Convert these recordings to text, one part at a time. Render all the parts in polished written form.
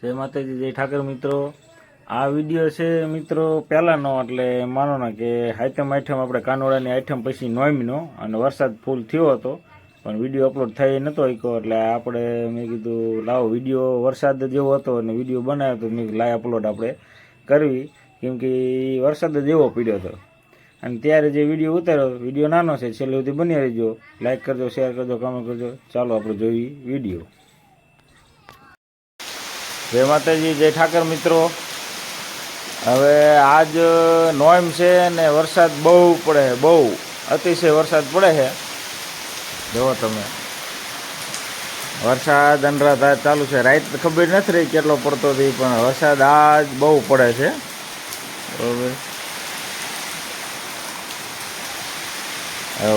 જય માતાજી, જય ઠાકર મિત્રો। આ વિડીયો છે મિત્રો પહેલાંનો, એટલે માનો ને કે આઈટમ આપણે કાનોડાની આઈટમ પછી નોમનો અને વરસાદ ફૂલ થયો હતો, પણ વિડીયો અપલોડ થઈ નહોતો શક્યો, એટલે આપણે મેં કીધું લાવો વિડીયો વરસાદ જેવો હતો અને વિડીયો બનાવ્યો તો મેં લાઈ અપલોડ આપણે કરવી, કેમ કે વરસાદ જ એવો પડ્યો હતો। અને ત્યારે જે વિડીયો ઉતાર્યો, વિડીયો નાનો છે, છેલ્લે સુધી બની રહેજો, લાઈક કરજો, શેર કરજો, કમેન્ટ કરજો। ચાલો આપણે જોઈએ વિડીયો। જય માતાજી, જય ઠાકર મિત્રો। હવે આજ નોમ છે ને વરસાદ બહુ પડે છે, બહુ અતિશય વરસાદ પડે છે। જુઓ તમે, વરસાદ અનરાધાર ચાલુ છે। રાત ખબર નથી રહી કેટલો પડતો હતી, પણ વરસાદ આજ બહુ પડે છે, બરાબર।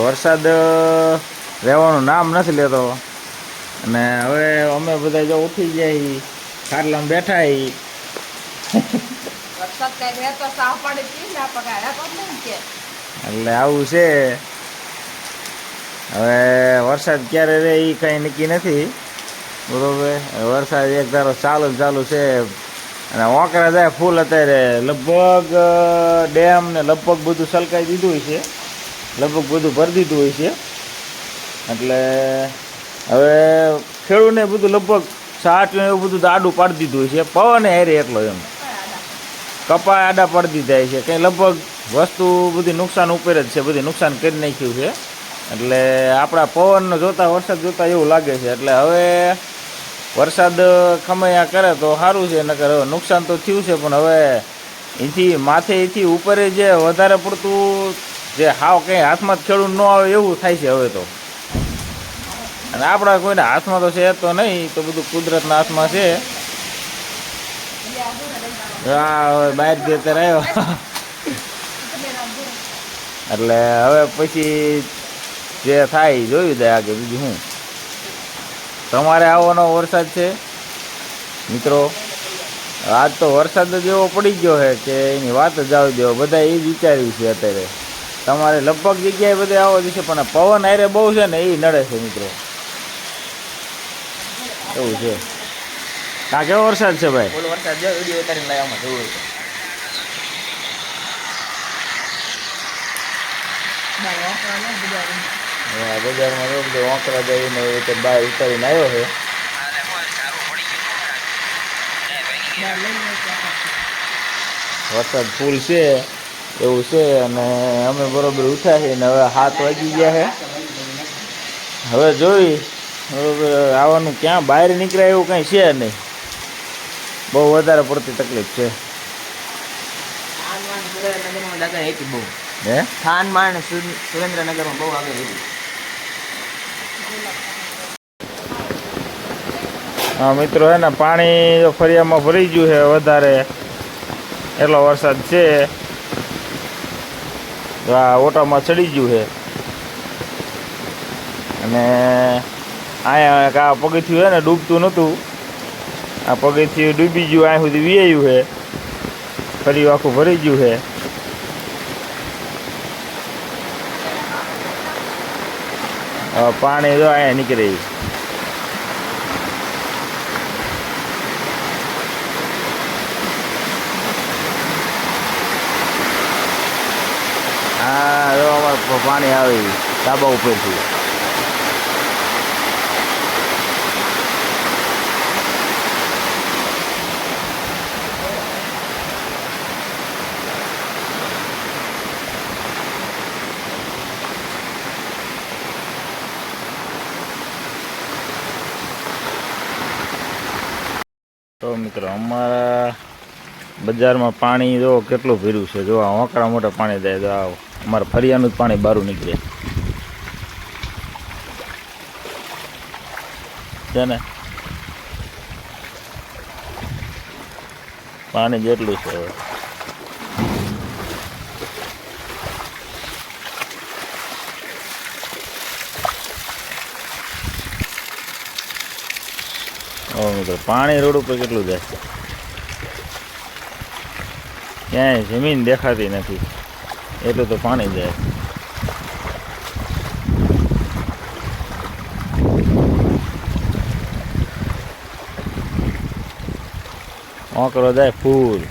વરસાદ રહેવાનું નામ નથી લેતો, અને હવે અમે બધા જો ઉઠી ગયા, ખાટલામાં બેઠા એટલે આવું છે। હવે વરસાદ ક્યારે રહે એ કંઈ નક્કી નથી, બરોબર। વરસાદ એક ધારો ચાલુ છે, અને ઓકરા જાય ફૂલ। અત્યારે લગભગ ડેમ ને લગભગ બધું સલકાઈ દીધું હોય છે, લગભગ બધું ભરી દીધું હોય છે, એટલે હવે ખેડૂતને બધું લગભગ સાટ એવું બધું આડું પાડી દીધું હોય છે, પવન હારે એટલો એમ કપા આડા પાડી દીધા છે, કંઈ લગભગ વસ્તુ બધી નુકસાન ઉપર જ છે, બધી નુકસાન કરી નાખ્યું છે। એટલે આપણા પવન જોતા, વરસાદ જોતા એવું લાગે છે, એટલે હવે વરસાદ ખમૈયા કરે તો સારું છે, નકર હવે નુકસાન તો થયું છે, પણ હવે અહીંથી માથે અહીંથી ઉપર જે વધારે પડતું જે હાવ કંઈ હાથમાં ખેડૂત ન આવે એવું થાય છે હવે તો। અને આપણા કોઈના હાથમાં તો છે તો નહીં, તો બધું કુદરતના હાથમાં છે। હા, હવે બહાર જતે આવ્યો એટલે હવે પછી જે થાય જોયું જાય આગળ, બીજું શું। તમારે આવવાનો વરસાદ છે મિત્રો? આજ તો વરસાદ જ એવો પડી ગયો છે કે એની વાત જ આવી દો, બધા એ જ વિચાર્યું છે અત્યારે। તમારે લગભગ જગ્યાએ બધે આવો જશે, પણ પવન હારે બહુ છે ને એ નડે છે મિત્રો, એવું છે। આ કેવો વરસાદ છે ભાઈ? ફૂલ વરસાદ જો વિડીયો ઉતારીને લાવવામાં જોવું હોય તો બજારમાં જો બધું ઓંકરા જઈને બહાર ઉતારીને આવ્યો છે। વરસાદ ફૂલ છે એવું છે, અને અમે બરોબર ઉઠ્યા છીએ, ને હવે 7 વાગી ગયા છે। હવે જોઈ બરોબર આવવાનું, ક્યાં બહાર નીકળ્યા એવું કંઈ છે નહીં, બહુ વધારે પડતી તકલીફ છે। હે થાનમાન સુરેન્દ્રનગરમાં બહુ આગળ હતી। હા મિત્રો, હે ને પાણી જો ફરિયામાં ભરી ગયું છે વધારે, એટલો વરસાદ છે। આ ઓટામાં ચડી ગયું છે, અને અહીંયા આ પગથિયું છે ને ડૂબતું નહોતું, આ પગથિયું ડૂબી ગયું, અહીંયા સુધી વીઆયું છે, ફરી આખું ભરી ગયું છે। પાણી જો અહીંયા નીકળે, હા જો અમારે પાણી આવે ધાબા ઉપરથી। તો મિત્રો, અમારા બજારમાં પાણી જો કેટલું ભર્યું છે, જો આ ઓંકડા મોટા પાણી જાય, તો આ અમારા ફરિયાનું જ પાણી બહાર નીકળે છે ને, પાણી જેટલું છે હવે। મિત્રો, પાણી રોડ ઉપર કેટલું જાય, ક્યાંય જમીન દેખાતી નથી, એટલું તો પાણી જાય। ઓકરો જાય ફૂલ